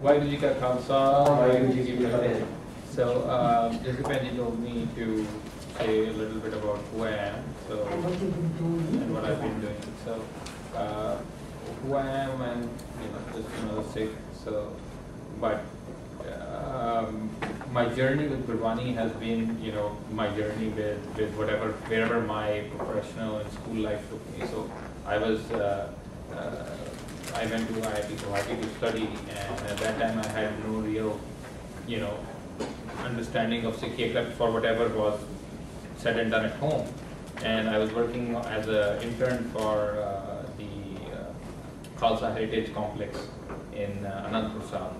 Waheguru Ji Ka Khalsa, Waheguru Ji Ki Fateh. So, Jessica told me to say a little bit about who I am, so and what I've been doing. So, who I am, and just another Sikh. So, but my journey with Gurbani has been, my journey with wherever my professional and school life took me. So, I was. I went to IIT Guwahati to study, and at that time I had no real, understanding of Sikh except for whatever was said and done at home. And I was working as an intern for the Khalsa Heritage Complex in Anandpur South.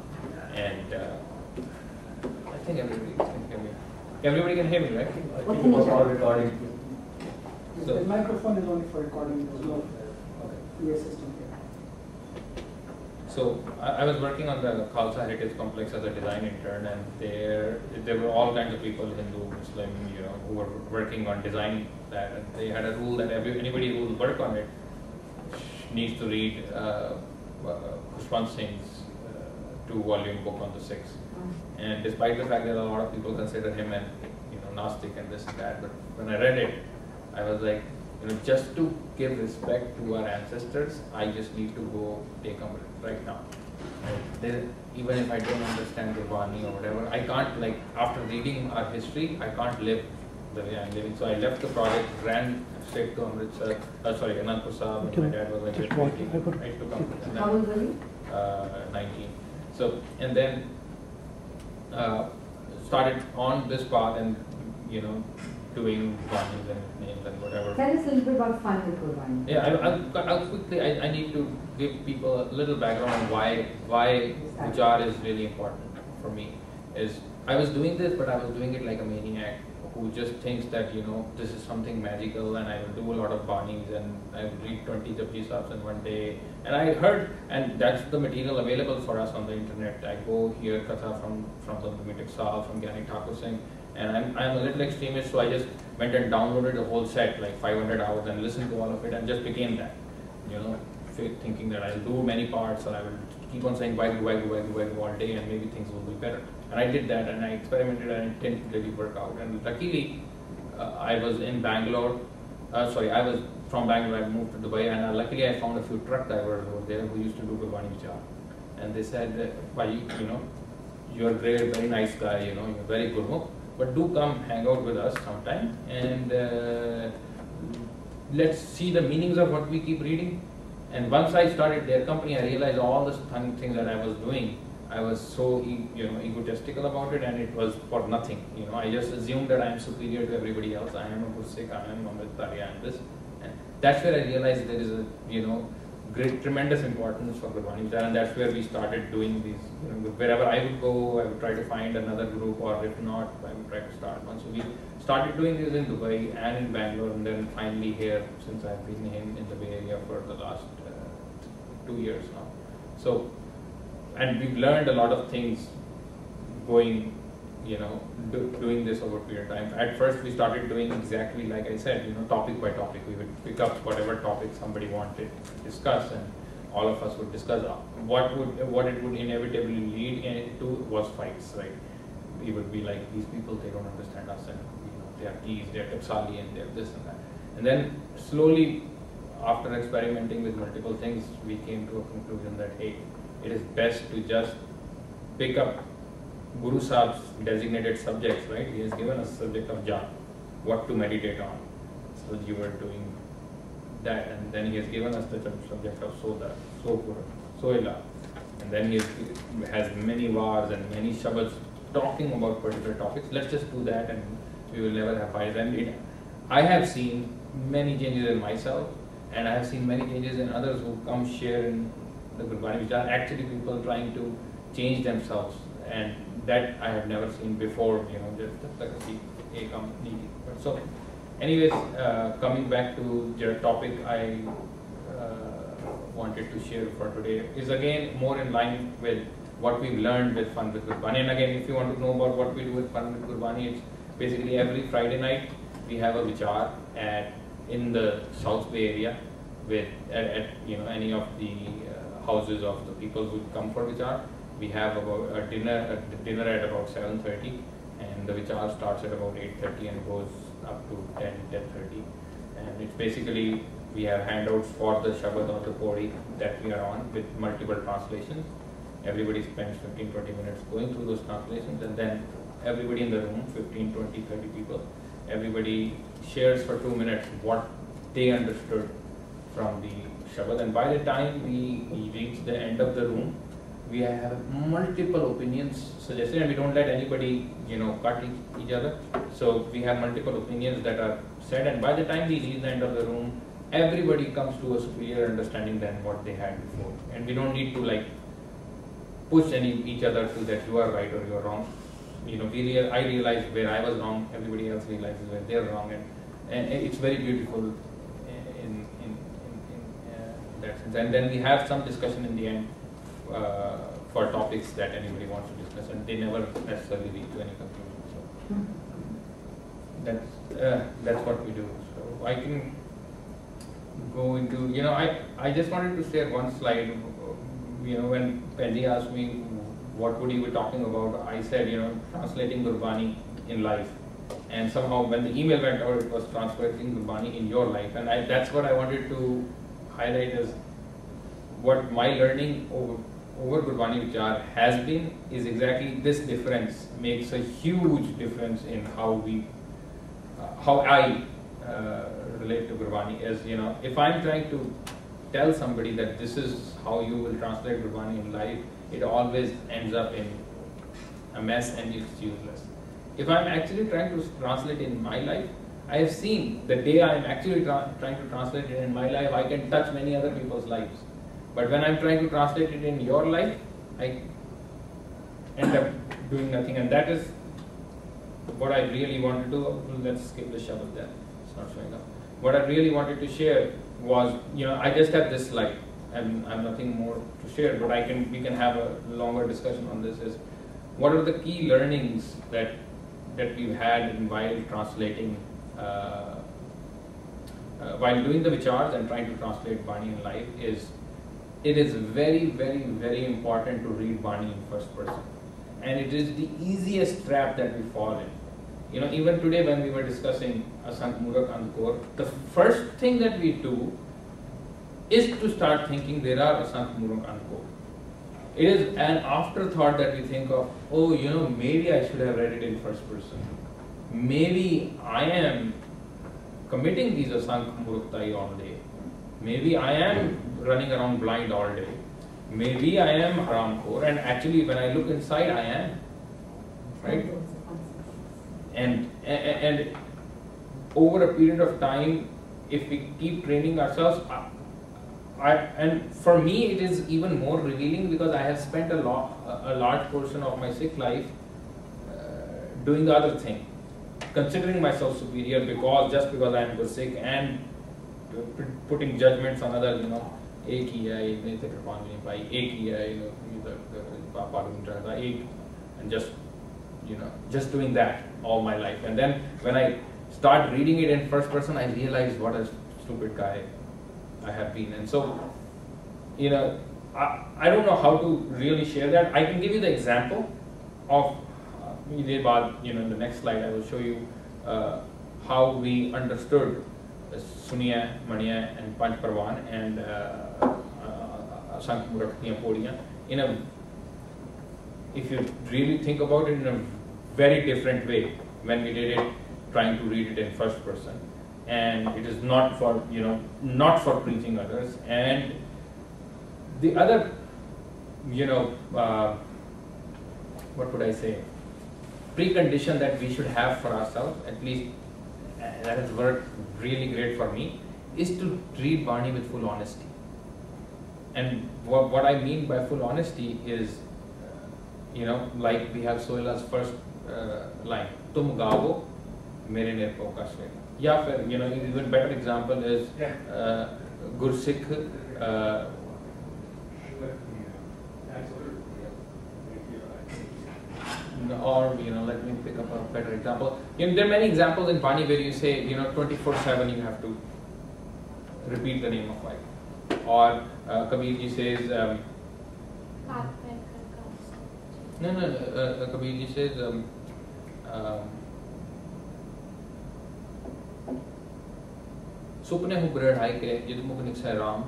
And I think everybody can hear me. Everybody can hear me, right? I think it was all recording. So, the microphone is only for recording. There's no PA system here. So I was working on the Khalsa Heritage Complex as a design intern, and there were all kinds of people, Hindu, Muslim, who were working on designing that. And they had a rule that anybody who will work on it needs to read Gurbani Singh's 2-volume book on the Sikhs. And despite the fact that a lot of people consider him an Gnostic and this and that, but when I read it, I was like, just to give respect to our ancestors, I just need to go take Amrit right now. Even if I don't understand Gurbani or whatever, I can't, after reading our history, I can't live the way I'm living. So I left the project, ran straight to Amritsar, Anandpur Sahib, and my dad was like, I took Amrit. How old were you? 19. So, and then started on this path and, doing Gurbani and names and whatever. Tell us a little bit about fun with Gurbani. Yeah, I'll quickly, I need to give people a little background on why Vichaar is really important for me. I was doing this, but I was doing it like a maniac who just thinks that, this is something magical, and I will do a lot of banis, and I will read 20 Japji Sahibs in one day. And I heard, and that's the material available for us on the internet. I go hear Katha from the Mythic Sahib, from Gyani Thakur Singh, and I'm a little extremist, so I just went and downloaded a whole set, like 500 hours, and listened to all of it, and just became that, thinking that I'll do many parts, and I will keep on saying Waheguru all day, and maybe things will be better. And I did that, and I experimented, and it didn't really work out. And luckily, I was in Bangalore. I was from Bangalore. I moved to Dubai, and luckily I found a few truck drivers over there who used to do Gurbani Vichaar. And they said, you're a great, very nice guy. You're very good. But do come hang out with us sometime, and let's see the meanings of what we keep reading. And once I started their company, I realized all the things that I was doing, I was so egotistical about it, and it was for nothing. I just assumed that I am superior to everybody else. I am a Gursikh, I am Amritdhari, I am this. And that's where I realized there is a great, tremendous importance for Gurbani Vichaar, and that's where we started doing these. Wherever I would go, I would try to find another group, or if not, I would try to start one. So we started doing this in Dubai and in Bangalore, and then finally here, since I've been in the Bay Area for the last 2 years now. So, and we've learned a lot of things going, doing this over a period of time. At first, we started doing exactly like I said, topic by topic. We would pick up whatever topic somebody wanted to discuss, and all of us would discuss what it would inevitably lead into was fights, right? We would be like, these people, they don't understand us, and they are these, they are Tapsali, and they are this and that. And then slowly, after experimenting with multiple things, we came to a conclusion that, hey, it is best to just pick up Guru Sahib's designated subjects, right? He has given us subject of Jap, what to meditate on. So you were doing that, and then he has given us the subject of Soda, Sopura, Soila, and then he has many wars and many shabads talking about particular topics. Let's just do that, and we will never have fights. And I have seen many changes in myself, and I have seen many changes in others who come share in the Gurbani Vichaar, actually people trying to change themselves, and that I have never seen before, just like a company. So, anyways, coming back to your topic, I wanted to share for today is again more in line with what we've learned with Fun with Gurbani. And again, if you want to know about what we do with Fun with Gurbani, it's basically every Friday night we have a Vichaar in the South Bay area at any of the houses of the people who come for Vichaar, We have about a dinner at about 7:30, and the Vichaar starts at about 8:30 and goes up to 10:30. And it's basically, we have handouts for the Shabad or the Podi that we are on with multiple translations. Everybody spends 15-20 minutes going through those translations, and then everybody in the room, 15, 20, 30 people, everybody shares for 2 minutes what they understood from the Shabad. And by the time we reach the end of the room, we have multiple opinions suggested, and we don't let anybody, cut each other. So we have multiple opinions that are said, and by the time we reach the end of the room, everybody comes to a superior understanding than what they had before. And we don't need to push each other to that you are right or you are wrong. I realize where I was wrong, everybody else realizes where they're wrong, and it's very beautiful in that sense. And then we have some discussion in the end for topics that anybody wants to discuss, and they never necessarily lead to any conclusion. So that's what we do. So I can go into, I just wanted to share one slide. When Pendy asked me what would you be talking about, I said, translating Gurbani in life. And somehow when the email went out, it was translating Gurbani in your life. And that's what I wanted to highlight is what my learning over Gurbani Vichaar has been is exactly this difference makes a huge difference in how I relate to Gurbani. As if I'm trying to tell somebody that this is how you will translate Gurbani in life, it always ends up in a mess and it's useless. If I'm actually trying to translate in my life, I have seen the day I'm actually trying to translate it in my life, I can touch many other people's lives. But when I'm trying to translate it in your life, I end up doing nothing. And that is what I really wanted to do. Let's skip the Shabad there. It's not showing up. What I really wanted to share was, I just have this slide. I'm nothing more to share, but we can have a longer discussion on this. Is what are the key learnings that we've had while translating, while doing the Vichars and trying to translate Bani in life is, it is very, very, very important to read Bani in first person. And it is the easiest trap that we fall in. Even today when we were discussing Asank Murak Ankor, the first thing that we do is to start thinking there are Asank Murak Ankor. It is an afterthought that we think of, maybe I should have read it in first person. Maybe I am committing these Asank Muruktai all day. Maybe I am running around blind all day. Maybe I am Haramkhor, and actually when I look inside, I am. Right? And over a period of time, if we keep training ourselves, and for me it is even more revealing because I have spent a large portion of my Sikh life doing the other thing, considering myself superior just because I am Sikh, and putting judgments on others, एक ही है, एक नहीं थे कृपान नहीं पाई, एक ही है, and just doing that all my life. And then when I start reading it in first person, I realize what a stupid guy I have been. And so, I don't know how to really share that. I can give you the example of, in the next slide I will show you how we understood Suniya, Maniya and Panch Parwan and Asank Murak Podiya if you really think about it, in a very different way when we did it, trying to read it in first person. And it is not for, not for preaching others. And the other, what would I say, precondition that we should have for ourselves, at least that has worked really great for me, is to read Bani with full honesty. And what I mean by full honesty is, like we have Sohila's first line, Tum gavo, mere nirko ka shweta. Ya fir, even better example is Gursikh, or let me pick up a better example. There are many examples in Bani where you say 24/7 you have to repeat the name of life. Or Kabir ji says No, Kabirji says, सुपने हूँ bread high के जिद मुख निकसे राम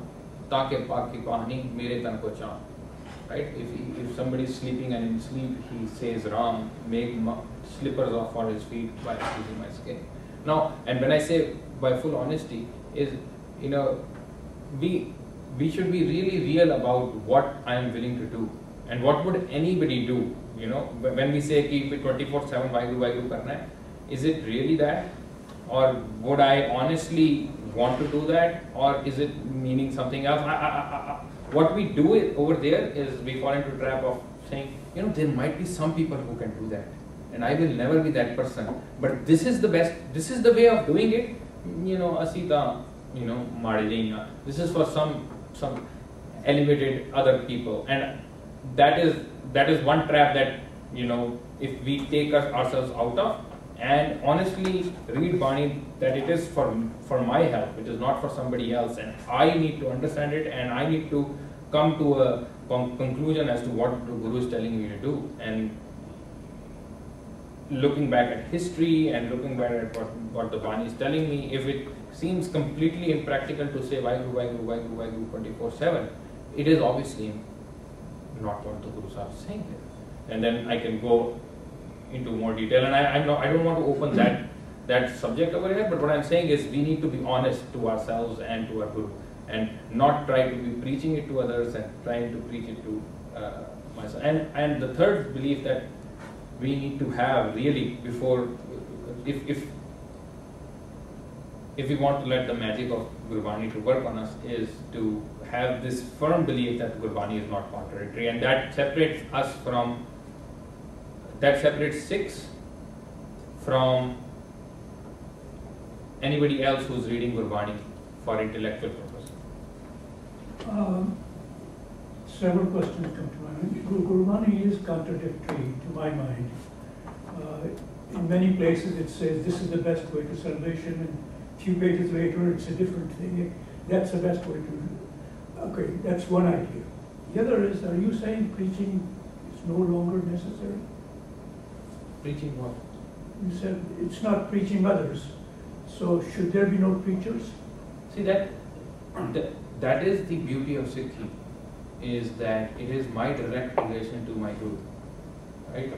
ताके पाक की कहानी मेरे तन को चाम. Right? If somebody is sleeping and in sleep he says Ram, make slippers off for his feet by using my skin. Now, and when I say by full honesty, is we should be really real about what I am willing to do and what would anybody do. When we say keep it 24/7 Vaheguru karna hai, is it really that, or would I honestly want to do that, or is it meaning something else? What we do over there is we fall into the trap of saying, there might be some people who can do that, and I will never be that person. But this is the best. This is the way of doing it. Asita, this is for some elevated other people, and that is one trap that if we take ourselves out of, and honestly read Bani, that it is for my help, it is not for somebody else, and I need to understand it, and I need to come to a conclusion as to what the Guru is telling me to do. And looking back at history and looking back at what the Bani is telling me, if it seems completely impractical to say Vaheguru 24/7, it is obviously not what the Guru Sahib is saying there. And then I can go into more detail, and I don't want to open that subject over here, but what I'm saying is we need to be honest to ourselves and to our Guru, and not try to be preaching it to others and trying to preach it to myself. And the third belief that we need to have really before, if we want to let the magic of Gurbani to work on us, is to have this firm belief that Gurbani is not contradictory, and that separates Sikhs from anybody else who's reading Gurbani for intellectual purpose. Several questions come to mind. Gurbani is contradictory to my mind. In many places it says this is the best way to salvation, and a few pages later it's a different thing. That's the best way to do it. Okay, that's one idea. The other is, are you saying preaching is no longer necessary? Preaching what? You said it's not preaching others. So should there be no preachers? See, that is the beauty of Sikhi, is that it is my direct relation to my Guru. Right?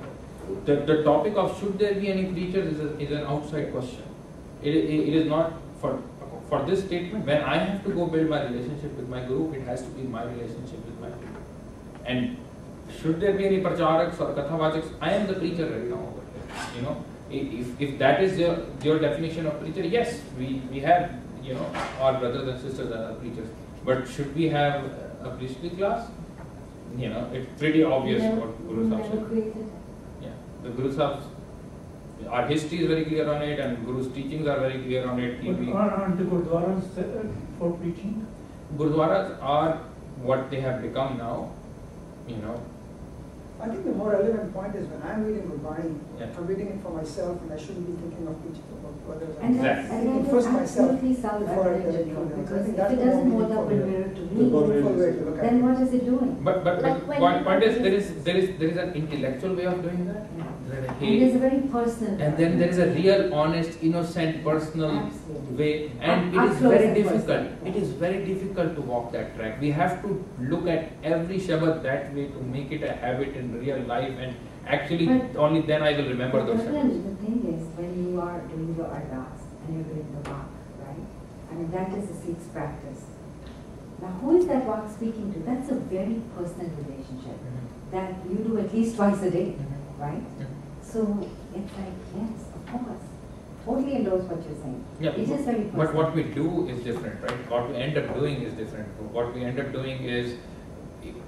The topic of should there be any preachers is an outside question. It is not for this statement. When I have to go build my relationship with my Guru, it has to be my relationship with my Guru. And should there be any pracharaks or kathavachaks? I am the preacher right now over here. If that is your definition of preacher, yes, we have our brothers and sisters that are preachers. But should we have a priestly class? It's pretty obvious what Guru Sahib said. Yeah, the Guru Sahib, our history is very clear on it, and Guru's teachings are very clear on it. But aren't the Gurdwaras for preaching? Gurdwaras are what they have become now. I think the more relevant point is when I'm reading Gurbani, Yeah. I'm reading it for myself, and I shouldn't be thinking of preaching about others. And Exactly. that is First myself, absolutely before I self-evident, tell anyone else. I because think if that's it the more doesn't hold up a meaningful mirror to meaningful me, way to look at then it. what is it doing? But Like when point is you- there is an intellectual way of doing that. And it is a very personal. And then there is a real, honest, innocent, personal Absolutely. way, and it Up is close very and difficult. personal. It is very difficult to walk that track. We have to look at every Shabad that way to make it a habit in real life, and actually But- only then I will remember But those Gagan, Shabads. the thing is, when you are doing your ardas and you're doing the walk, right? I mean, that is a Sikh's practice. Now, who is that walk speaking to? That's a very personal relationship that you do at least twice a day, right? So it's like, yes, of course. Totally endorse what you're saying. Yeah, It is very personal. but what we do is different, right? What we end up doing is different. What we end up doing is,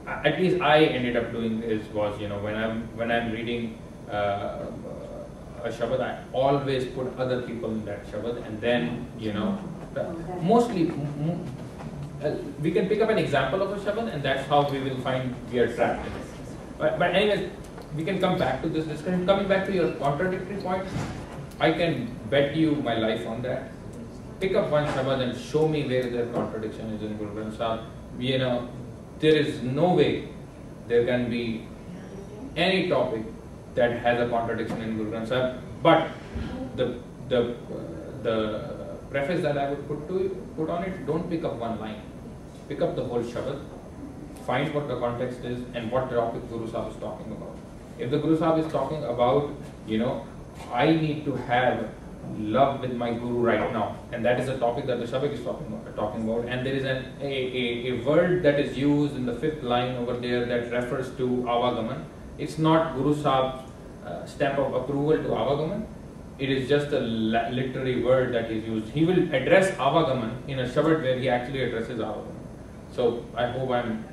at least I ended up doing was when I'm reading a Shabad, I always put other people in that Shabad, and then mostly we can pick up an example of a Shabad, and that's how we will find we are trapped in it. But anyways, we can come back to this discussion. Coming back to your contradictory point, I can bet you my life on that. Pick up one Shabad and show me where their contradiction is in Guru Granth Sahib. There is no way there can be any topic that has a contradiction in Guru Granth Sahib. But the preface that I would put on it, don't pick up one line, pick up the whole Shabad, find what the context is and what topic Guru Sahib is talking about. If the Guru Sahib is talking about, I need to have love with my Guru right now, and that is a topic that the Shabad is talking about, and there is a word that is used in the 5th line over there that refers to Avagaman. It's not Guru Sahib's stamp of approval to Avagaman. It is just a literary word that is used. He will address Avagaman in a Shabad where he actually addresses Avagaman. So I hope I'm...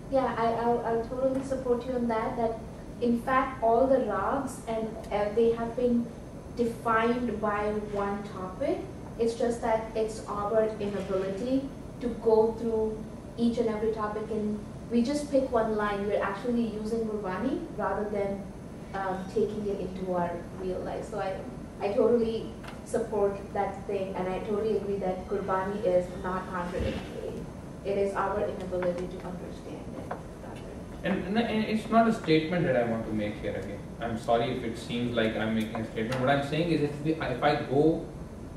Yeah, I'll totally support you on that. That in fact all the rags and they have been defined by one topic. It's just that it's our inability to go through each and every topic, and we just pick one line. We're actually using Gurbani rather than taking it into our real life. So I totally support that thing, and I totally agree that Gurbani is not contradictory. It is our inability to understand it. And it's not a statement that I want to make here again. I'm sorry if it seems like I'm making a statement. What I'm saying is if I go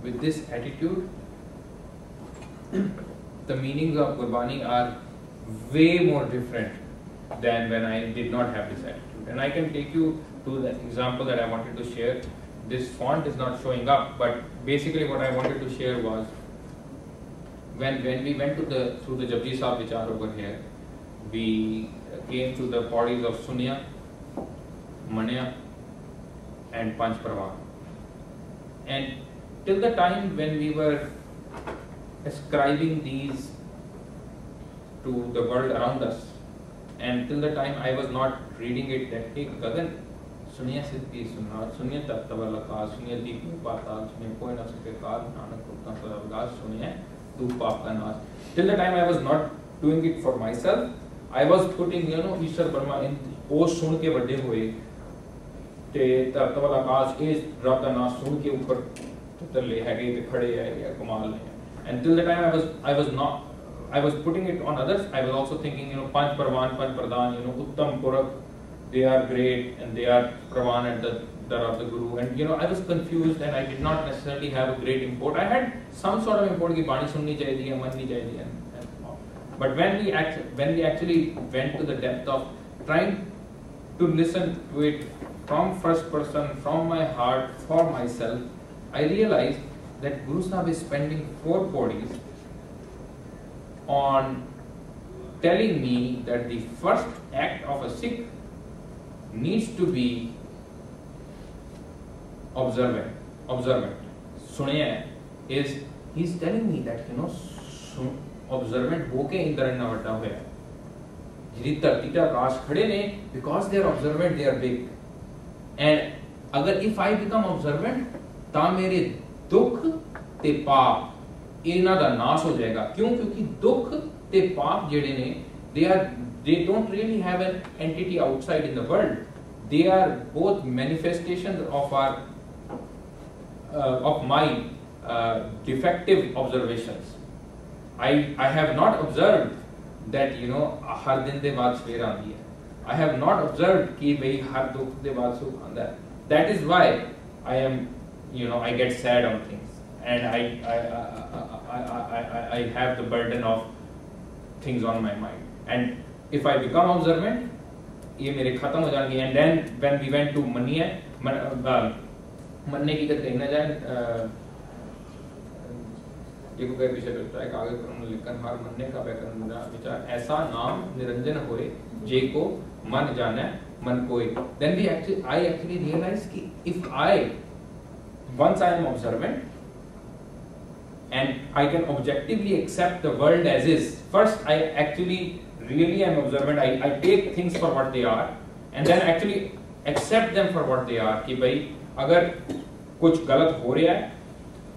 with this attitude, the meanings of Gurbani are way more different than when I did not have this attitude. And I can take you to the example that I wanted to share. This font is not showing up, but basically what I wanted to share was when we went through the Japji Sahib Vichaar over here, we came to the bodies of Sunya, Manya and Panch Pravan. And till the time when we were ascribing these to the world around us, and till the time I was not reading it that, hey Gagan, Sunya Siddhi Sunna, Sunya Tattavalaka, Sunya Deep Patal, Sunya Koi Na Sake Kaal, Nanak Kurta Sadavgas, Sunya Du Pap Ka Naas. Till the time I was not doing it for myself, I was putting, Ishwar Burma in O Sun ke Vade Hue, Te Tattavalaka, is Rabda Na Sun ke Upar Tattale Hage, Te Khade Hai, Kamal. And till the time I was putting it on others, I was also thinking, Panch Parvan, Panch Pradhan, Uttam Purak, they are great and they are Pravan at the Dar of the Guru. And I was confused and I did not necessarily have a great import. I had some sort of import, ki Bani sunni chahiye, manni chahiye, and all. But when we actually went to the depth of trying to listen to it from first person, from my heart, for myself, I realized that Guru Sahib is spending 4 bodies on telling me that the first act of a Sikh needs to be observant. Sunaya is, he's telling me that, observant hoke indar na vadda hoya. Jiri dharti te akash khade ne, because they are observant, they are big. And agar if I become observant, ta mere dukh te paap ਇਹਨਾਂ ਦਾ ਨਾਸ਼ ਹੋ ਜਾਏਗਾ ਕਿਉਂ ਕਿਉਂਕਿ ਦੁੱਖ ਤੇ ਪਾਪ ਜਿਹੜੇ ਨੇ they don't really have an entity outside in the world. They are both manifestations of our of my defective observations. I have not observed that हर दिन ਦੇ ਬਾਅਦ ਸਵੇਰ ਆਉਂਦੀ ਹੈ. I have not observed कि भाई हर दुख ਦੇ ਬਾਅਦ ਸੁਖ ਆਉਂਦਾ ਹੈ. That is why I am I get sad on things. And I have the burden of things on my mind. And if I become observant, ये मेरे खत्म हो जाएंगे. And then when we went to मन्ने की करते ना जाए, ये को कई विषय करता है कागज पर उन्होंने लिखकर हर मन्ने का व्याकरण मेरा विचार ऐसा नाम निरंजन होए जे को मन जाने मन कोई. Then I actually realized कि if once I am observant, and I can objectively accept the world as is. First, I actually really am observant. I take things for what they are, and then actually accept them for what they are. कि भाई अगर कुछ गलत हो रहा है,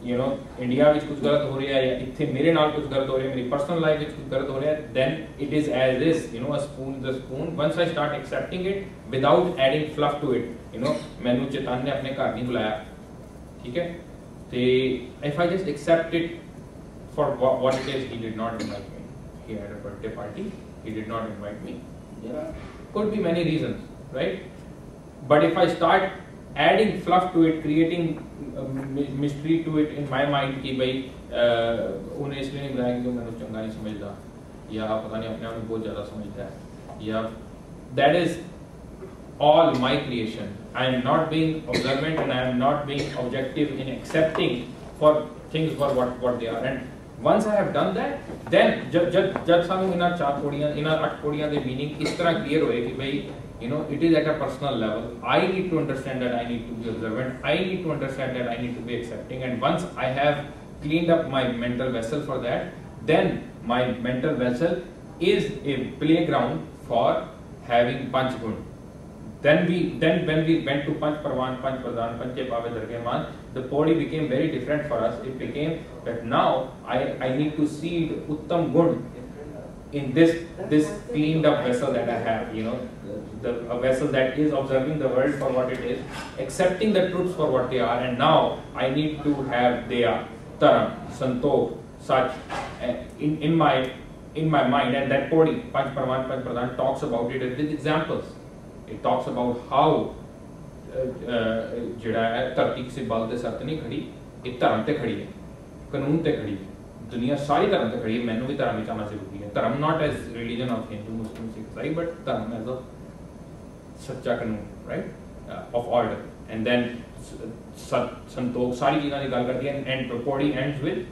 India में कुछ गलत हो रहा है या इत्थे मेरे नाल कुछ गलत हो रहा है, मेरी पर्सनल लाइफ में कुछ गलत हो रहा है, then it is as is. A spoon is a spoon. Once I start accepting it without adding fluff to it, मैनू चेतन ने अपने घर नहीं बुलाया, ठीक है? If I just accept it for what it is, he did not invite me. He had a birthday party. He did not invite me. Could be many reasons, right? But if I start adding fluff to it, creating mystery to it in my mind कि भाई उन्हें इसलिए नहीं बुलाया क्योंकि मैं चंगा नहीं समझता या पता नहीं अपने आप में बहुत ज़्यादा समझता है या that is all my creation. I am not being observant and I am not being objective in accepting for things for what they are. And once I have done that, then जब सामने इना 4 कोड़ियाँ इना 8 कोड़ियाँ के meaning इस तरह clear होए कि भाई it is at a personal level. I need to understand that I need to be observant. I need to understand that I need to be accepting. And once I have cleaned up my mental vessel for that, then my mental vessel is a playground for having Panch Gun. Then when we went to Panch Parvan, Panch Pradhan, Panche Pave Dargeman, the body became very different for us. It became that now I need to seed Uttam Gun in this cleaned up vessel that I have, a vessel that is observing the world for what it is, accepting the truths for what they are, and now I need to have Deya, Taram, Santokh, such in my mind, and that body, Panch Parvan, Panch Pradhan talks about it with examples. It talks about how जिहड़ा है धरती किसी बल दे sir ते नहीं खड़ी, ये धर्म ते खड़ी है, कानून ते खड़ी है, दुनिया सारी धर्म ते खड़ी है, मैनू भी धर्म विच आना जरूरी है. धर्म not as religion of Hindu, Muslim, Sikh, Isai, but धर्म as a सच्चा कानून, right, of order. And then Santokh सारी चीज़ां दी गल करदी है, and Purpodi ends with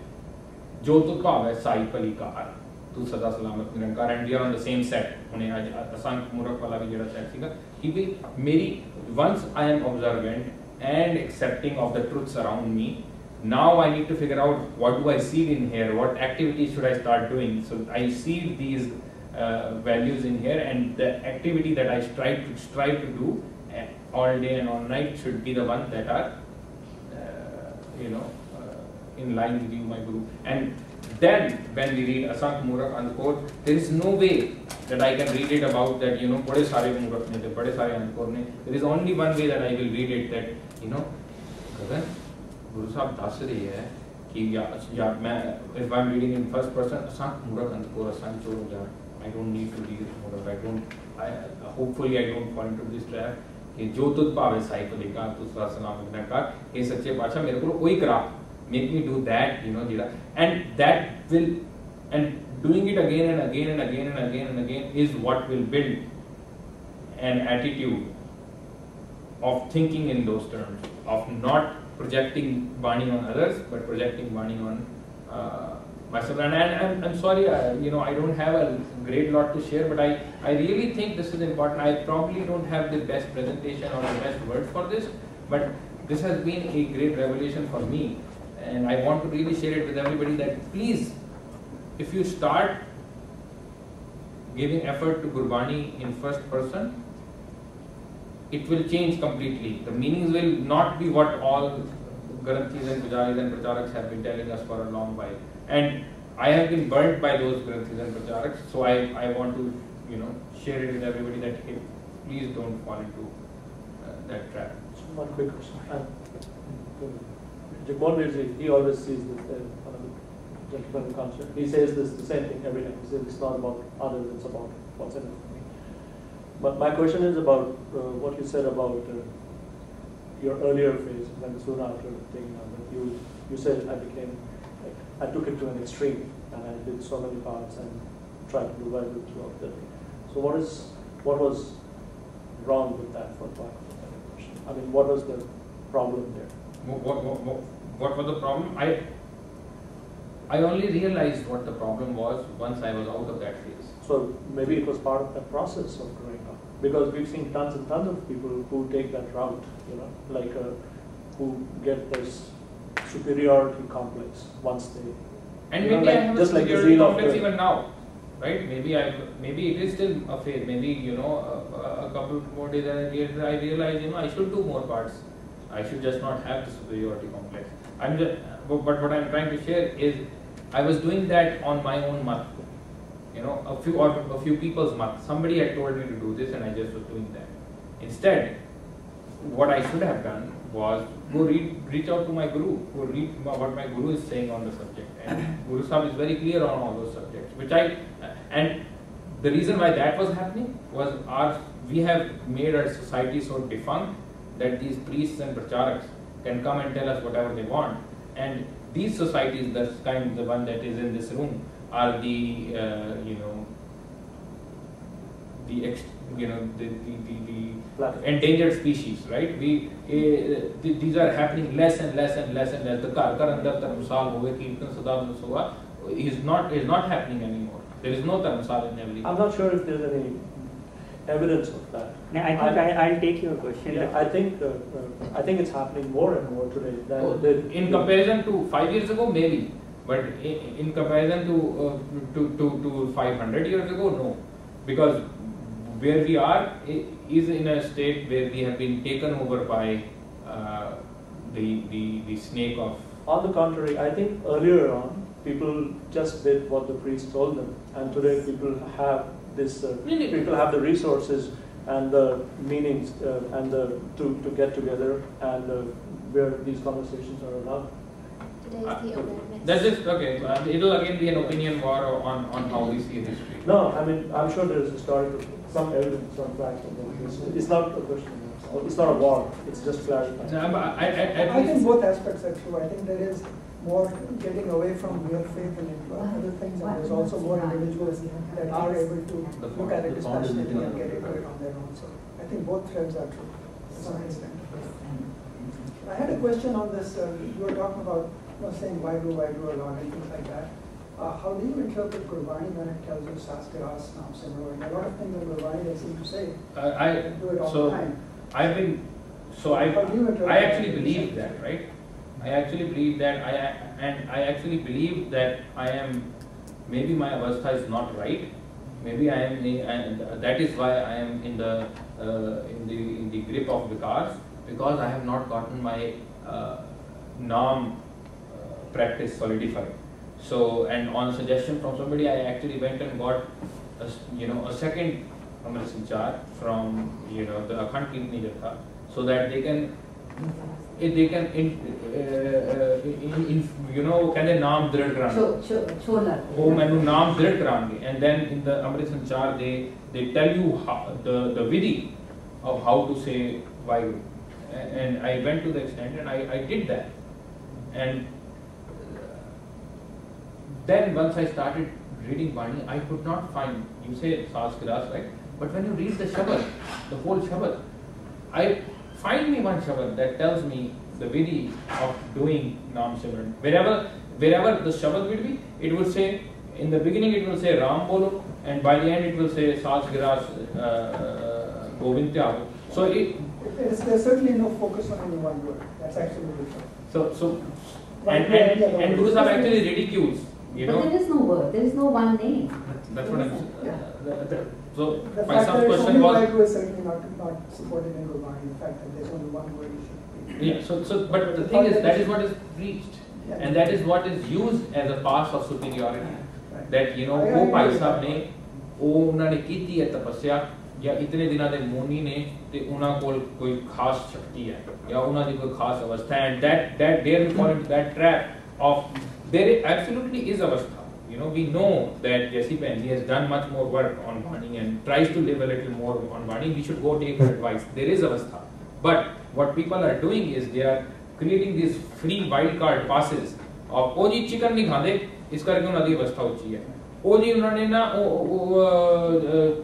जो तुझ भाव है साई भली कार तू सदा सलामत निरंकार. And we are on the same set. उन्हें आज असंख्य मूर्ख वाला भी जेड़ा set सीगा कि भी मेरी once I am observant and accepting of the truths around me, now I need to figure out what do I seed in here, what activities should I start doing. So I seed these values in here, and the activity that I strive to do all day and all night should be the ones that are in line with you, my Guru. And then when we read Asank Murak Andkor, there is no way that I can read it about that, bade sare Murak ne, bade sare Andkor ne. There is only one way that I will read it, that, Gagan, Guru Sahib das rahe hai कि if I am reading in first person, Asank Murak Andkor, Asank Chor ho jaa, I don't need to read Murak. Hopefully I don't fall into this trap. कि जो तुझ भावे साई को लेकर तू सदा सलामत निरंकार, ये सच्चे पातशाह मेरे को कोई करा, make me do that, and that will, and doing it again and again and again and again and again is what will build an attitude of thinking in those terms, of not projecting Vani on others, but projecting Vani on myself. And I'm sorry, I don't have a great lot to share, but I really think this is important. I probably don't have the best presentation or the best words for this, but this has been a great revelation for me. And I want to really share it with everybody that please, if you start giving effort to Gurbani in first person, it will change completely. The meanings will not be what all Granthis and Pujaris and Pracharaks have been telling us for a long while. And I have been burnt by those Granthis and Pracharaks, so I want to share it with everybody that hey, please don't fall into that trap. One quick question. Jagmohan, he always sees this, one of the gentlemen who comes here, he says this the same thing every time. He says it's not about others, it's about what's in it for me. But my question is about what you said about your earlier phase, when soon after taking on that you said I took it to an extreme and I did so many parts and tried to do well throughout the day. So what was wrong with that for part of the question? I mean, what was the problem there? What was the problem? I only realized what the problem was once I was out of that phase. So maybe it was part of the process of growing up, because we've seen tons and tons of people who take that route, who get this superiority complex once they. And maybe I have a superiority complex even now, right? Maybe it is still a phase. Maybe a couple more days and I realize I should do more parts. I should just not have the superiority complex. But what I'm trying to share is, I was doing that on my own mat. A few people's mat. Somebody had told me to do this, and I just was doing that. Instead, what I should have done was go reach out to my guru, go read what my guru is saying on the subject. And Guru Sahib is very clear on all those subjects, and the reason why that was happening was we have made our society so defunct that these priests and pracharaks can come and tell us whatever they want. And these societies, the one that is in this room, are the endangered species, right? These are happening less and less and less and less. The Karkar andar Dharmsal hoga, Kirtan Sadam hoga is not happening anymore. There is no Dharmsal in every. I'm not sure if there's any evidence of that. No, I think I'll take your question. Yeah, I think it's happening more and more today. In comparison to 5 years ago, maybe, but in comparison to 500 years ago, no, because where we are is in a state where we have been taken over by the snake of. On the contrary, I think earlier on people just did what the priest told them, and today people have this. People have the resources and the meanings and to get together and where these conversations are allowed. Today is the awareness. That's just okay. It'll again be an opinion war on how we see history. No, I mean I'm sure there is some evidence, some facts. It's not a question. It's not a war. It's just clarifying. No, I think both aspects are true. I think there is more getting away from mere faith and into other things, and there's also more individuals that are able to look at it dispassionately and get into it on their own. So I think both threads are true to some extent. I had a question on this. You were talking about saying why do a lot and things like that. How do you interpret Gurbani when it tells you Saskiras, Nam Simran? A lot of things in Gurbani they seem to say. Do it all the time. I actually believe that, right? I actually believe that I actually believe that I am, maybe my avastha is not right. Maybe I am, and that is why I am in the grip of Vichaar, because I have not gotten my Naam practice solidified. So, and on suggestion from somebody, I actually went and got a second Vichaar from the Akhand Kirtani Jatha, so that they can ਕਹਿੰਦੇ ਨਾਮ ਦ੍ਰਿੜ ਕਰਾਂਗੇ ਉਹ ਮੈਨੂੰ ਨਾਮ ਦ੍ਰਿੜ ਕਰਾਂਗੇ and then in the Amrit Sanchar they tell you the vidhi of how to say Vaheguru, and I went to the extent and I did that, and then once I started reading Bani, I could not find, you say Saskiras, right, but when you read the Shabad, the whole Shabad, find me one Shabad that tells me the vidhi of doing Naam Simran. Wherever the Shabad will be, it will say, in the beginning it will say Ram Bolo, and by the end it will say Saas Giras Govind Tyago. So there's certainly no focus on any one word. That's absolutely true. And Guru Sahib actually ridicules, But there is no word, there is no one name. That's what I'm saying. So the my fact sub that question only was. Vaheguru is certainly not supported in Gurbani. The fact that there's only one word you should be. Yeah. But the thing is, that is what is preached, and that is what is used as a pass of superiority. That वो भाई साहब ने उन्होंने कीती है तपस्या या इतने दिनों दे मुनि ने ते उन्हां कोल कोई खास शक्ति है या उन्हां दी कोई खास अवस्था है, and that dare we fall into that trap of there absolutely is अवस्था. We know that Jessie Penny has done much more work on Bani and tries to live a little more on Bani. We should go take her advice. There is avastha. But what people are doing is they are creating these free wild card passes of oh ji chicken nahi khande, is karke unna di avastha hochi hai. Oh ji unhone na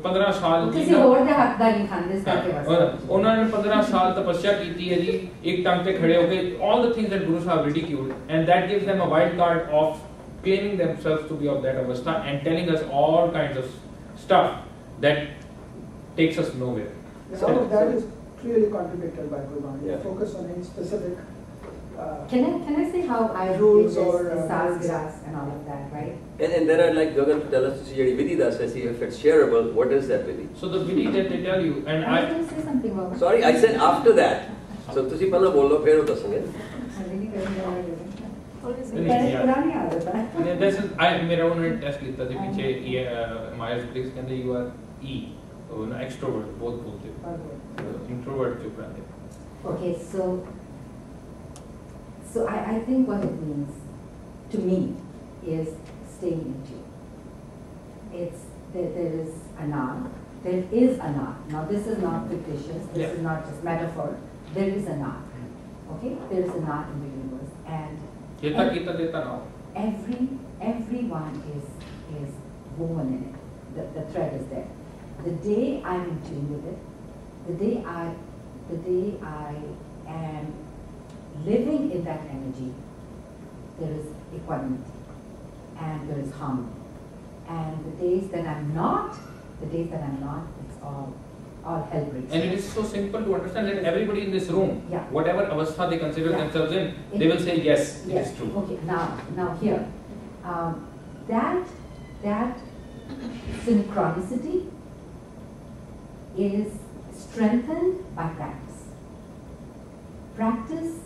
15 साल किसी और दे हकदार नहीं खाने इस करके बस उन्होंने 15 साल तपस्या की थी है जी, एक टांग पे खड़े हो गए. All the things that Guru Sahib ridiculed, and that gives them a wild card of claiming themselves to be of that avastha and telling us all kinds of stuff that takes us nowhere. All of that is clearly contradicted by Gurbani. Focus on any specific Can I say how I rules did or this Saskiras and all of that, right? And then I'd like Gagan to tell us to see vidhi das hai, see if it's shareable. What is that vidhi? So the vidhi that they tell you, and I was going to say something about it. Sorry, I said after that. So tusi pehla bolo, फिर वो दसेंगे. This is मेरा उन्होंने test किया था पीछे ये Myers Briggs कहते you are E, तो ना extrovert बहुत बोलते, introvert चुप रहते. Okay, so I think what it means to me is staying in tune. there is Anand. There is Anand. Now this is not fictitious. This is not just metaphor. There is Anand. Okay, there is Anand in the universe, and everyone is woven in it. The thread is there. The day I'm in tune with it, the day I am living in that energy, there is equanimity and there is harmony. And the days that I'm not, it's all hell breaks. And it is so simple to understand that everybody in this room, whatever avastha they consider themselves in, they will say yes, it is true. Okay, now here, that synchronicity is strengthened by practice. Practice,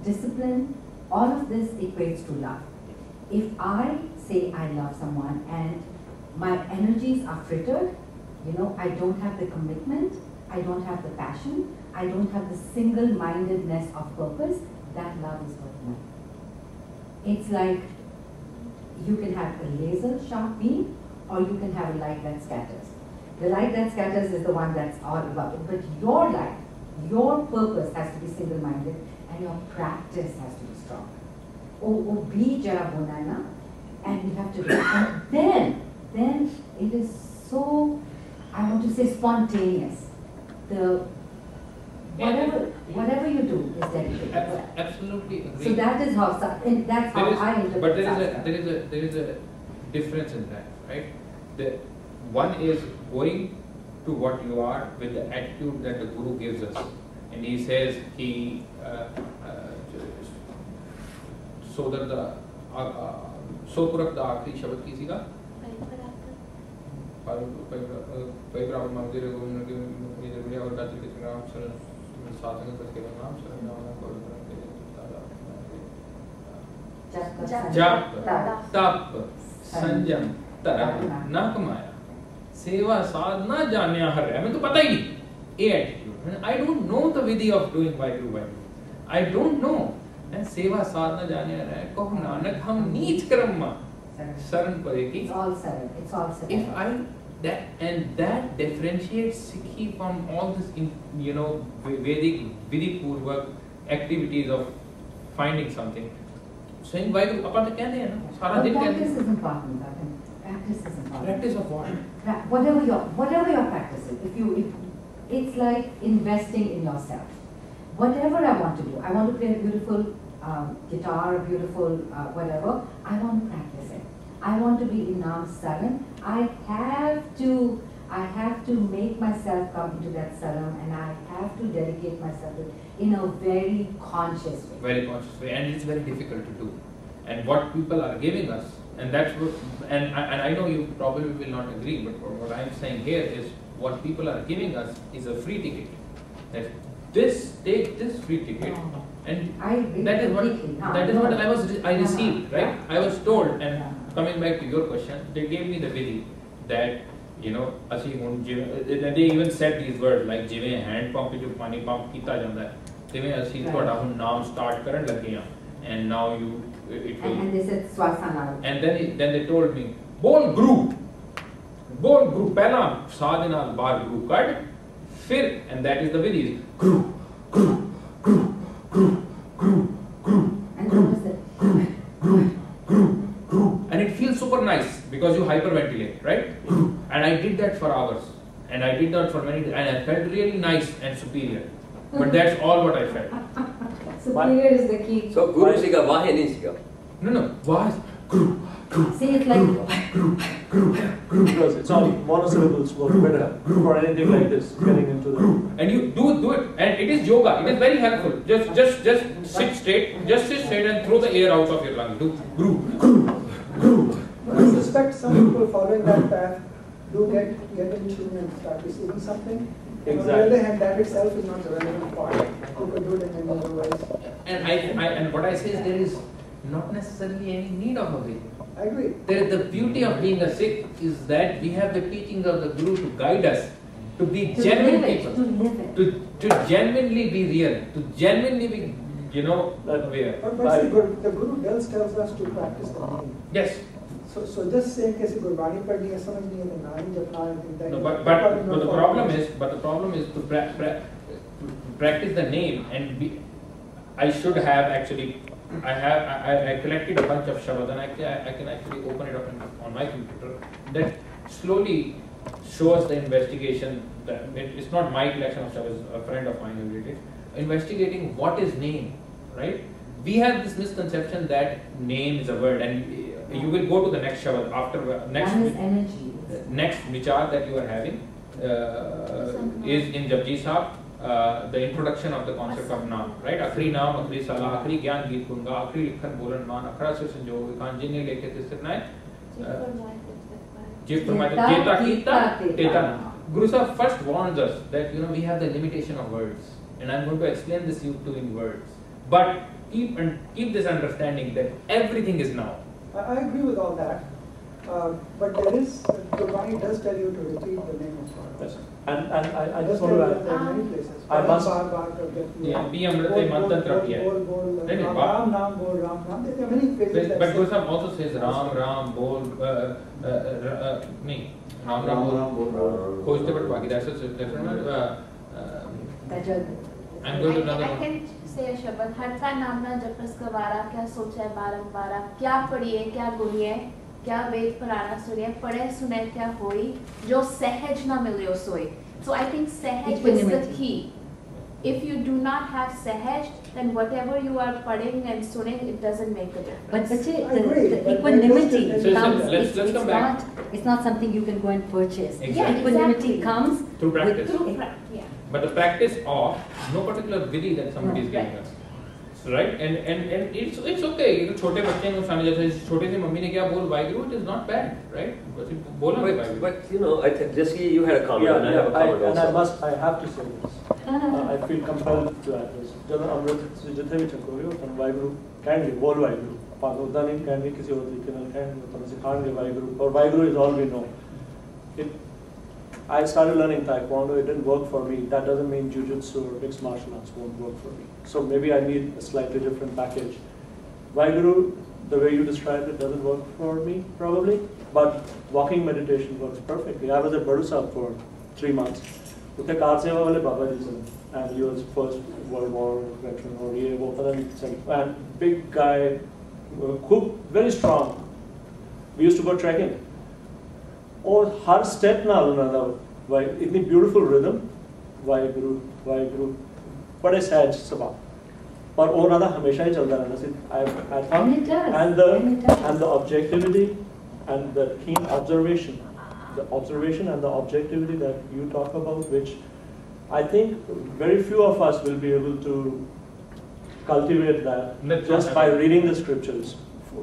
discipline, all of this equates to love. If I say I love someone and my energies are frittered, I don't have the commitment, I don't have the passion, I don't have the single-mindedness of purpose, that love is worth nothing. It's like you can have a laser sharp beam or you can have a light that scatters. The light that scatters is the one that's all about it, but your light, your purpose has to be single-minded and your practice has to be strong. Be jara bonana, and we have to do it. Then it is so, I want to say, spontaneous. Whatever you do is dedicated. Absolutely agree. So that is how I interpret. But there is a difference in that, right? One is going to what you are with the attitude that the Guru gives us, and he says सोपुरक दा आखिरी शब्द किसी का परिप्राप्त मंदिर गोविंद के निजरिया और दाती के नाम शरण साधन करके नाम शरण नाम को जप तप संयम तरह न कमाया सेवा साधना जानिया हर है, हमें तो पता ही नहीं ये attitude. I don't know the vidhi of doing Vaheguru. I don't know. सेवा साधना जाने रहा है कहो नानक हम नीच कर्म शरण परे की. It's all seven. If that differentiates Sikhi from all this Vedic vidhi purvak activities of finding something. Saying Vaheguru अपन तो कहते हैं ना सारा दिन कहते हैं. Practice is important. Practice is important. Practice of what? Whatever your practice is. It's like investing in yourself. Whatever I want to do, I want to play a beautiful guitar, a beautiful whatever, I want to practice it. I want to be in Nam Saran. I have to make myself come into that saram, and I have to dedicate myself to it in a very conscious way. Very conscious way, and it's very difficult to do. And what people are giving us, and that's what, and I know you probably will not agree, but what I'm saying here is what people are giving us is a free ticket. Take this free ticket, and that is what I received, right? I was told, and coming back to your question, they gave me the vidhi that they even said these words like जिवें hand pump जो पानी pump किया जाता है, तिवें असी थोड़ा हम नाम start करन लगे हैं, and now it will. And they said swasana. And then they told me बोल guru पहला साध नाल बार guru कट फिर, and that is the vidhi, guru. And it feels super nice because you hyperventilate, right? And I did that for hours, and I did that for many days, and I felt really nice and superior. But that's all what I felt. Superior is the key. So Guru Sika Vahe nahi Sika. No, Vah is Guru. See, it's like because it's all monosyllables work better for anything like this, getting into the. And you do it, and it is yoga. It is very helpful. Just sit straight, and throw the air out of your lungs. Do Guru. I suspect some people following that path do get in tune and start receiving something. Exactly. On the other hand, that itself is not the relevant part. People do it in many other ways. And what I say is there is not necessarily any need of a way. I agree. The beauty of being a Sikh is that we have the teachings of the Guru to guide us, to be genuine people, to genuinely be real, to genuinely be, aware. But the Guru tells us to practice the meaning. Yes. So just saying कि गुरबानी पढ़नी है समझ नहीं है तो ना ही जपना है think No, that but the problem is to practice the name, and I should have actually. I collected a bunch of shabad, and I can actually open it up on my computer. That slowly shows the investigation. That it's not my collection of shabad; a friend of mine who did it. Investigating what is name, right? We have this misconception that name is a word, and you will go to the next shabad after next vichar that you are having is in Japji Sahib. The introduction of the concept of naam, right? Akhri naam, akhri salah, akhri gyan geet gunga, akhri likhan bolan man, akhra se sanjog, kanjini lekhe tisna hai. Guru Sahib first warns us that we have the limitation of words, and I'm going to explain this to you in words. But keep this understanding that everything is now. I agree with all that, but Gurbani does tell you to repeat the name of God. Yes. And I just want to add, many places. I must. Be amrite mantra kiya. Ram Naam bol Ram Naam. There are many places. But Guru Sahib also says Ram bol nahi Ram bol. Khojte but baki. That's a different. I'm going to another I one. can say a shabad. हर का नाम ना जपस गवारा, क्या सोचा है बारंबारा, क्या पढ़िए, क्या गुनिए, क्या वेद पुराना सुनिए, पढ़े सुने क्या होई, जो सहज ना मिलियो सोई. So I think सहज is the key. If you do not have सहज, then whatever you are पढ़ें and सुनें, it doesn't make a difference. But the equanimity comes. Let's come back. It's not something you can go and purchase. Exactly. Equanimity comes Through practice. Yeah. But the practice of no particular vidhi that somebody is giving us, right? And it's okay. छोटे बच्चे को सामने जैसे छोटे से mummy ने क्या बोल Waheguru, it is not bad, right? बोला Waheguru. But I think just you had a comment, and I have a comment also. I have to say this. I feel compelled to add this. जब अमृत से जितने भी चक्कर हुए तो वाहिगुरु कहेंगे बोल वाहिगुरु. अपन उतना नहीं कहेंगे किसी और तरीके में कहेंगे तो सिखाएंगे वाहिगुरु. और Waheguru is all we know. I started learning Taekwondo, it didn't work for me. That doesn't mean Jiu-Jitsu or mixed martial arts won't work for me. So maybe I need a slightly different package. Vaiguru, the way you described it, doesn't work for me, probably. But walking meditation works perfectly. I was at Barusa for 3 months. And he was First World War veteran, and big guy, very strong. We used to go trekking. और हर step ना ना इतनी beautiful rhythm Waheguru बड़े सहज स्वभाव और वो ना हमेशा ही चलता रहना and the objectivity and the keen observation and the objectivity that you talk about, which I think very few of us will be able to cultivate that just by reading the scriptures.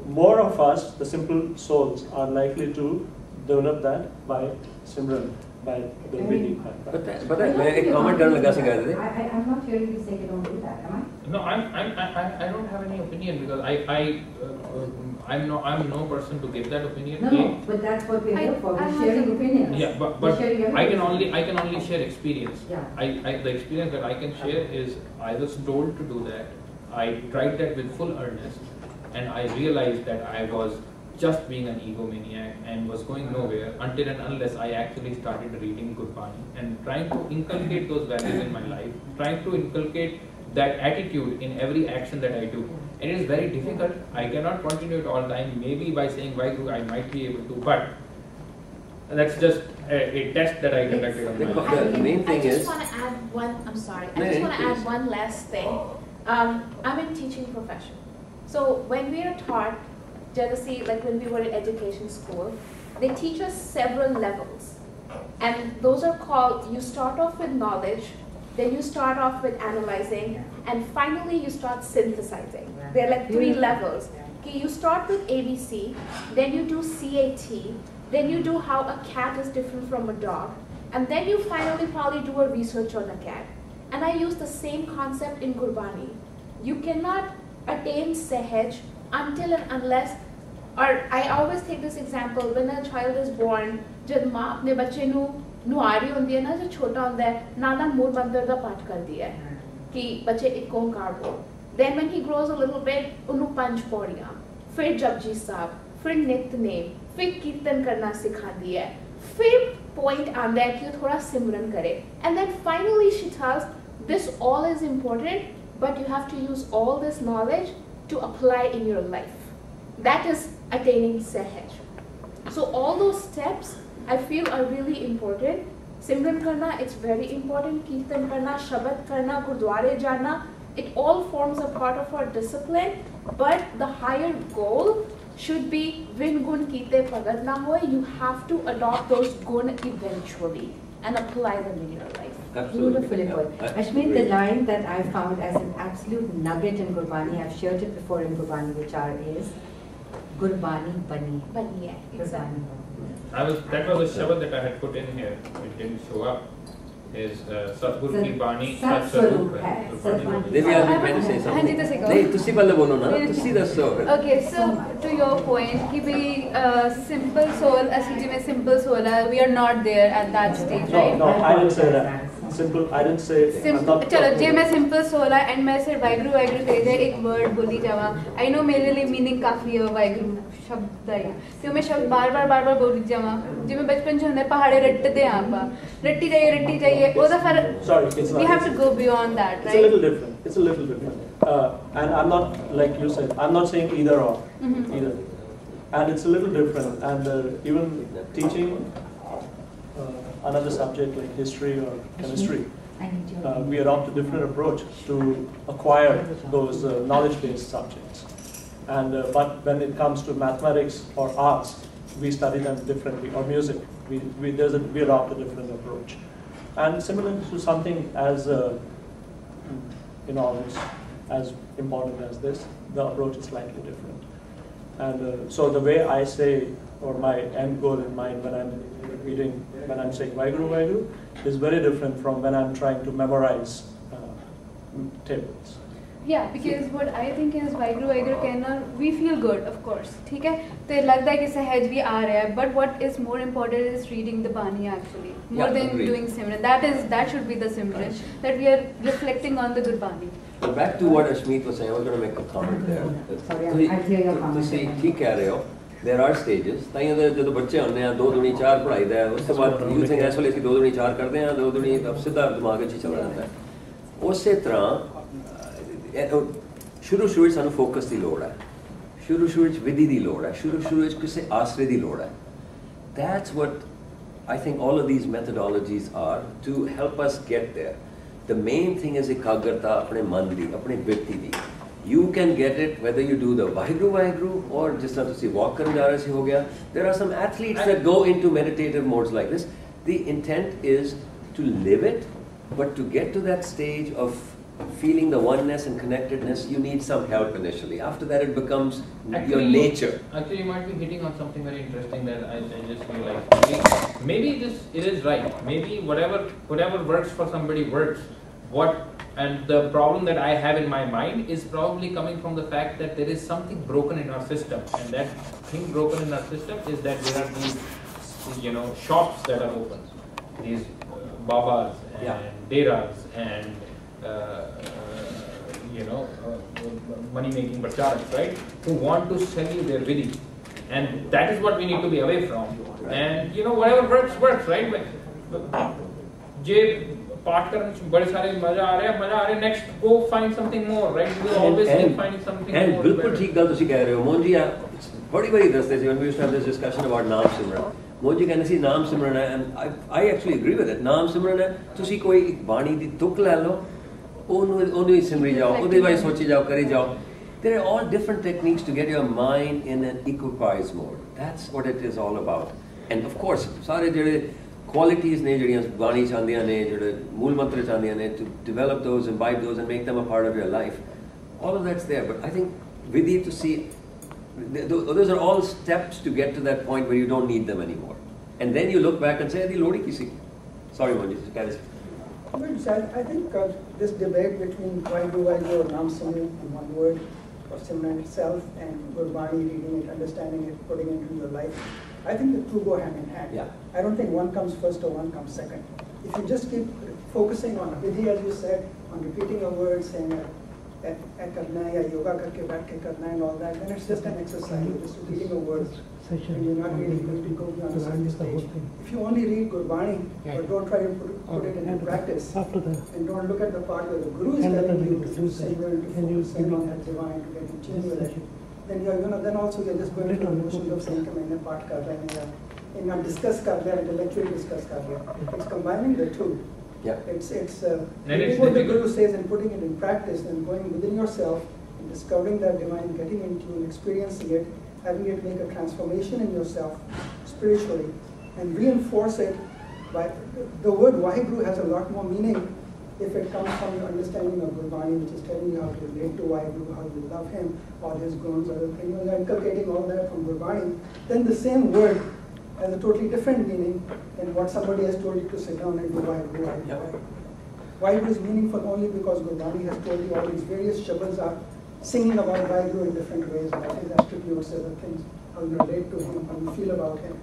More of us, the simple souls, are likely to develop that by Simran, by the reading. But मैं एक comment करने लगा सिंह आए थे. I'm not hearing you say you don't do that, am I? No, I don't have any opinion because I'm no person to give that opinion. No, but that's what we're here for. We're sharing opinions. Yeah, but I can only share experience. Yeah. The experience that I can share is I was told to do that. I tried that with full earnest, and I realized that I was just being an egomaniac and was going nowhere until and unless I actually started reading Gurbani and trying to inculcate those values in my life, trying to inculcate that attitude in every action that I do. And it is very difficult. I cannot continue it all the time. Maybe by saying Vaiguru I might be able to, but that's just a test that I conducted on my life. The main thing I just is. want to add one. I'm sorry. No, I just want to please. add one last thing. I'm in teaching profession, so when we are taught, jealousy, like when we were in education school, they teach us several levels, and those are called. You start off with knowledge, then you start off with analyzing, and finally you start synthesizing. They're like 3 levels. Okay, you start with ABC, then you do CAT, then you do how a cat is different from a dog, and then you finally probably do a research on a cat. And I use the same concept in Gurbani. You cannot attain Sahaj until and unless, or I always take this example, when a child is born, जब माँ अपने बच्चे नू नुआरी होती है ना, जो छोटा होता है, नाना मूल मंत्र का पाठ कर दिया है कि बच्चे एक ओंकार बोल. Then when he grows a little bit, उन्हें पंच पौड़ियाँ, फिर जपजी साहब, फिर नित्यनेम, फिर कीर्तन करना सिखा दिया है, फिर point आंदा है कि वो थोड़ा सिमरन करे, and then finally she tells this all is important, but you have to use all this knowledge to apply in your life. That is attaining Sahaj. So all those steps I feel are really important. Simran karna, it's very important. Kirtan karna, Shabad karna, Gurdware jana, it all forms a part of our discipline. But the higher goal should be Vin Gun Kite Pagat na hoy. You have to adopt those gun eventually and apply them in your life. Absolutely. Beautifully put. Yeah, Ashmin, the line that I found as an absolute nugget in Gurbani, I've shared it before in Gurbani Vichaar, is Gurbani Bani. Bani hai, exactly. That was a shabad that I had put in here. It didn't show up. Is Satguru ki Bani Sat Swaroop hai. Maybe I'll be trying to say something. हाँ जी, तो नहीं, तुसी पहले बोलो ना, तुसी दसो। Okay, so to your point कि भाई simple soul, असली जिमें simple soul है, we are not there at that stage, right? No, I didn't say that. Simple, I didn't say. I'm not चलो जे talking मैं simple soul है and मैं सिर्फ वाइगरू करी जाए एक word बोली जावा, I know मेरे लिए meaning काफी है वाइगरू शब्द है, तो मैं शब्द बार-बार बोली जावा, जे मैं बचपन से होने पहाड़े रट्टते हैं आपा, रट्टी जाइए, वो तो फिर. Sorry, it's not. We have to go beyond that, right? It's a little different. It's a little different. And I'm not, like you said, I'm not saying either or, either. And it's a little different. And even teaching another subject like history or chemistry, we adopt a different approach to acquire those knowledge-based subjects. And but when it comes to mathematics or arts, we study them differently, or music, we adopt a different approach. And similar to something as as important as this, the approach is slightly different. And so the way I say, or my end goal in mind when I'm reading, when I'm saying Vaiguru, is very different from when I'm trying to memorize tables. Yeah, because what I think is Vaiguru कहना, we feel good, of course, ठीक है? तो लगता है कि सहज भी आ रहा है, but what is more important is reading the Bani actually, more than agreed. doing Simran. That should be the Simran, that we are reflecting on the Gurbani. But back to what Ashmeet was saying, I was going to make a comment there. Sorry, I hear your comment. ਤੁਸੀਂ ਠੀਕ ਕਹਿ ਰਹੇ ਹੋ, there are stages. ਤਾਂ ਜਦੋਂ ਬੱਚੇ ਹੁੰਦੇ ਆ 2 ਦੁਨੀ 4 ਪੜਾਈਦਾ ਹੈ, ਉਸ ਤੋਂ ਬਾਅਦ you think ਇਸ ਵੇਲੇ ਅਸੀਂ 2 ਦੁਨੀ 4 ਕਰਦੇ ਹਾਂ, 2 ਦੁਨੀ ਸਿੱਧਾ ਦਿਮਾਗ ਵਿੱਚ ਚਲਾ ਜਾਂਦਾ ਹੈ। ਉਸੇ ਤਰ੍ਹਾਂ ਸ਼ੁਰੂ ਵਿੱਚ ਸਾਨੂੰ ਫੋਕਸ ਦੀ ਲੋੜ ਹੈ, ਸ਼ੁਰੂ ਵਿੱਚ ਵਿਧੀ ਦੀ ਲੋੜ ਹੈ, ਸ਼ੁਰੂ ਵਿੱਚ ਕਿਸੇ ਆਸਰੇ ਦੀ ਲੋੜ ਹੈ। That's what I think all of these methodologies are to help us get there. The main thing is ekagrata, apne man di, apne vritti di. You can get it whether you do the Vaiguru or just to see walk karan ja rahe se ho gaya. There are some athletes that go into meditative modes like this. The intent is to live it, but to get to that stage of feeling the oneness and connectedness, you need some help initially. After that, it becomes your nature. Actually, you might be hitting on something very interesting that I just realized. Maybe it is right. Maybe whatever works for somebody works. And the problem that I have in my mind is probably coming from the fact that there is something broken in our system, and that thing broken in our system is that there are these, shops that are open, these babas and deras and money-making bacharaks, right? Who want to sell you their vidhi, and that is what we need to be away from. And whatever works, right? Je part karan bade sare maza aa raha hai, next go find something more, right? You will always keep finding something more. And bilkul theek gal tusi keh rahe ho, Mohanji badi dasde se when we used to have this discussion about naam simran. Mohanji ਕਹਿੰਦੇ ਸੀ ਨਾਮ ਸਿਮਰਨ ਹੈ, and I actually agree with it. ਨਾਮ ਸਿਮਰਨ ਹੈ, ਤੁਸੀਂ ਕੋਈ ਇੱਕ ਬਾਣੀ ਦੀ ਤੁਕ ਲੈ ਲਓ, ਉਹਨੂੰ ਹੀ ਸਿਮਰੀ ਜਾਓ, ਉਹਦੇ ਬਾਰੇ ਸੋਚੀ ਜਾਓ, ਕਰੀ ਜਾਓ. There are all different techniques to get your mind in an equipoise mode. That's what it is all about. And of course, ਸਾਰੇ ਜਿਹੜੇ qualities ਨੇ ਜਿਹੜੀਆਂ ਬਾਣੀ ਚ ਆਉਂਦੀਆਂ ਨੇ, ਜਿਹੜੇ ਮੂਲ ਮੰਤਰ ਚ ਆਉਂਦੀਆਂ ਨੇ, to develop those, imbibe those and make them a part of your life. All of that's there, but I think vidhi to see, those are all steps to get to that point where you don't need them anymore. And then you look back and say, "Adi lodi kisi." Sorry, Mohanji. I think this debate between Vaiguru or Naam Simran in one word, or Simran itself, and Gurbani, reading it, understanding it, putting it into your life, I think the two go hand in hand. Yeah. I don't think one comes first or one comes second. If you just keep focusing on vidhi, as you said, on repeating a word, saying करना है या योगा करके बैठ के करना है and all that, then it's just an exercise, you're just reading a word and you're not really going to go beyond a certain stage. If you only read Gurbani but don't try to put it into practice and don't look at the part where the Guru is telling you to say you're going to focus on that divine to get in tune with it, then then also you're just going through the motions of saying कि मैंने पाठ कर रहे हैं या discuss कर रहे हैं, intellectually discuss कर रहे हैं. It's combining the two. Yeah. It's taking what the Guru says and putting it in practice and going within yourself and discovering that divine, getting into and experiencing it, having it make a transformation in yourself spiritually and reinforce it by the word Vaheguru has a lot more meaning if it comes from your understanding of Gurbani, which is telling you how to relate to Vaheguru, how you love him, all his guns, other things, you're inculcating all that from Gurbani, then the same word has a totally different meaning than what somebody has told you to sit down and do Vaheguru, Vaheguru, Vaheguru. Vaheguru is meaningful only because Gurbani has told you all these various shabdas are singing about Vaheguru in different ways, about his attributes, other things, how you relate to him, how you feel about him.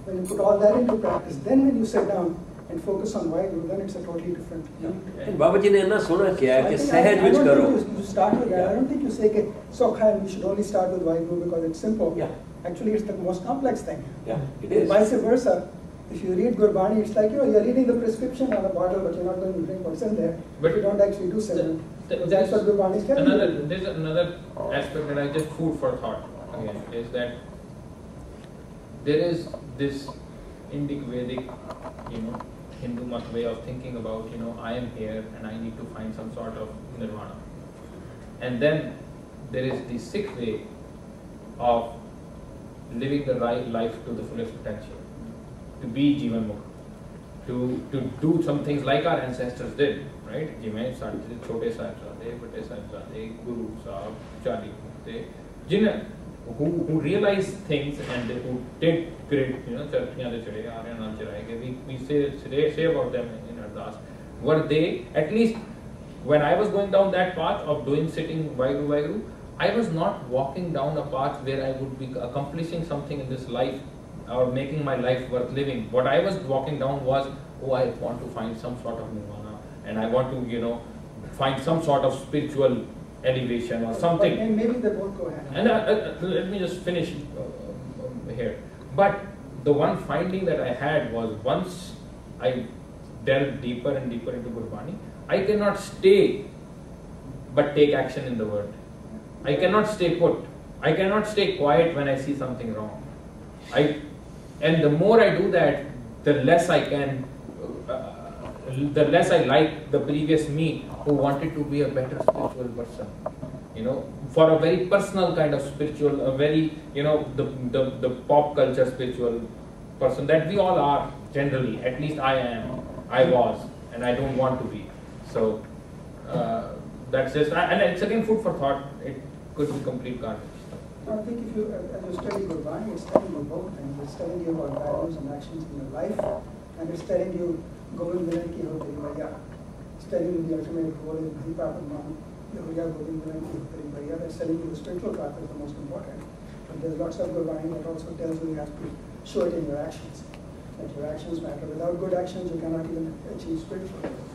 When you put all that into practice, then when you sit down and focus on Vaheguru, then it's a totally different thing. And Baba ji ne na sona kiya hai ki sahaj vich karo. You start with that. I don't think you say that Sokha and we should only start with Vaheguru because it's simple. Yeah. Actually, it's the most complex thing. Yeah, it is. Vice versa. If you read Gurbani, it's like, you're reading the prescription on a bottle, but you're not going to drink what's in there. But you don't actually do simran. That's what Gurbani is telling you. There's another aspect that I just food for thought again, is that there is this Indic Vedic, Hindu mat way of thinking about, I am here and I need to find some sort of nirvana. And then there is the Sikh way of living the right life to the fullest potential, to be Jivan Mukh, to do some things like our ancestors did, right? Jivan Sahib, Chote Sahibzade, Bade Sahibzade, Guru Sahib, Chardi, who realized things and who did great, we say about them in Ardas, were they, at least when I was going down that path of sitting Vaheguru, I was not walking down a path where I would be accomplishing something in this life or making my life worth living. What I was walking down was, I want to find some sort of nirvana and I want to, find some sort of spiritual elevation or something. And maybe they both go hand in hand. And let me just finish here. But the one finding that I had was, once I delved deeper and deeper into Gurbani, I cannot stay but take action in the word. I cannot stay put. I cannot stay quiet when I see something wrong. And the more I do that, the less I can, the less I like the previous me who wanted to be a better spiritual person. For a very personal kind of spiritual, a very, the pop culture spiritual person that we all are generally. At least I am, I was, and I don't want to be. So that's just, and it's again food for thought. It could be complete garbage. I think if you, as you study Gurbani, it's telling you both things. It's telling you about values and actions in your life, and it's telling you, Govind Vilan ki ho teri bhaiya. It's telling you the ultimate goal is Bhai Papaman, Yahuya Govind Vilan ki ho teri bhaiya. That's telling you the spiritual path is the most important. But there's lots of Gurbani that also tells you have to show it in your actions. That your actions matter. Without good actions, you cannot even achieve spiritual goals.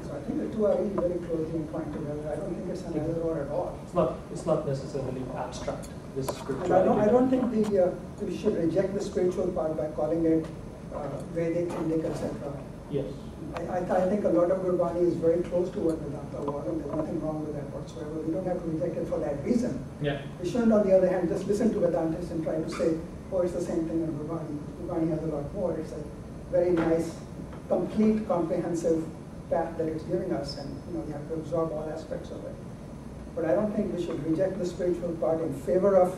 So I think the two are really very closely entwined together. I don't think it's an either or at all. It's not necessarily abstract. This spirituality. And I don't think we should reject the spiritual part by calling it Vedic, Indic, etc. Yes. I think a lot of Gurbani is very close to what Vedanta was, and there's nothing wrong with that whatsoever. We don't have to reject it for that reason. Yeah. We shouldn't, on the other hand, just listen to Vedantists and try to say, it's the same thing in Gurbani. Gurbani has a lot more. It's a very nice, complete, comprehensive path that it's giving us, and you have to absorb all aspects of it. But I don't think we should reject the spiritual part in favor of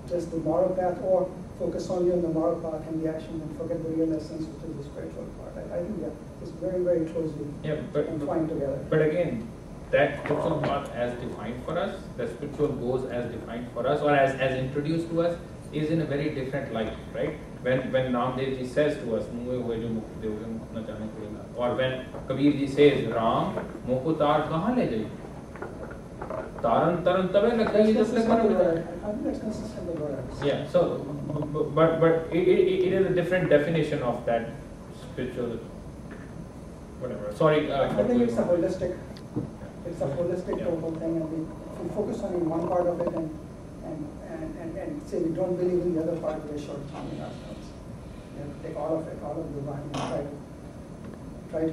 just the moral path, or focus only on the moral path and the action and forget the real essence, which is the spiritual part. I think it's very, very closely entwined together. But again, that spiritual path as defined for us, the spiritual goals as defined for us, or as introduced to us, is in a very different light, right? When Namdev ji says to us, or when Kabir ji says, Ram, moko tar kahan le jaye? Taran taran tabe lag gayi just like I think that's consistent with what I was saying. Yeah, so, but it is a different definition of that spiritual, whatever. Sorry. I think it's a holistic it's a holistic total thing, and we focus on in one part of it and say we don't believe in the other part, we're shortcoming ourselves. You have to take all of it, all of Gurbani, and try to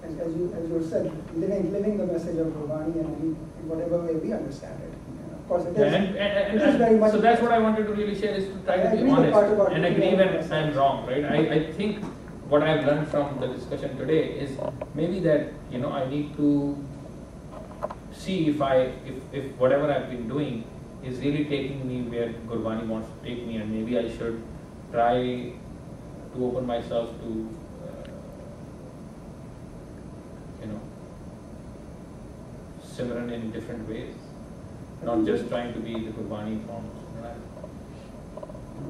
as you said, living the message of Gurbani in whatever way we understand it. Of course, it is. And it is very much. So that's what I wanted to really share, is to try to be honest and agree when I'm wrong, right? I think what I've learned from the discussion today is maybe that I need to see if whatever I've been doing is really taking me where Gurbani wants to take me, and maybe I should try to open myself to Simran in different ways, not just trying to be the Gurbani from Simran.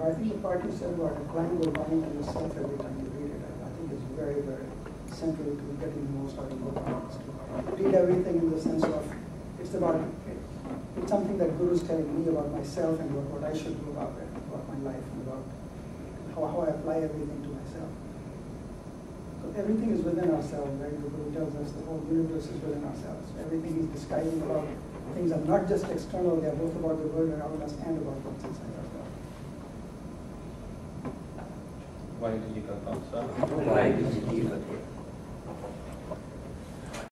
I think the part you said about applying Gurbani to yourself every time you read it, I think is very, very central to getting the most out of Gurbani. Read everything in the sense of it's something that Guru is telling me about myself and what I should do about it, about my life, and about how I apply everything to myself. So everything is within ourselves, right? The Guru tells us the whole universe is within ourselves. Everything he's describing about things are not just external, they are both about the world around us and about what's inside ourselves. Why did you cut off, sir? Why did you leave it?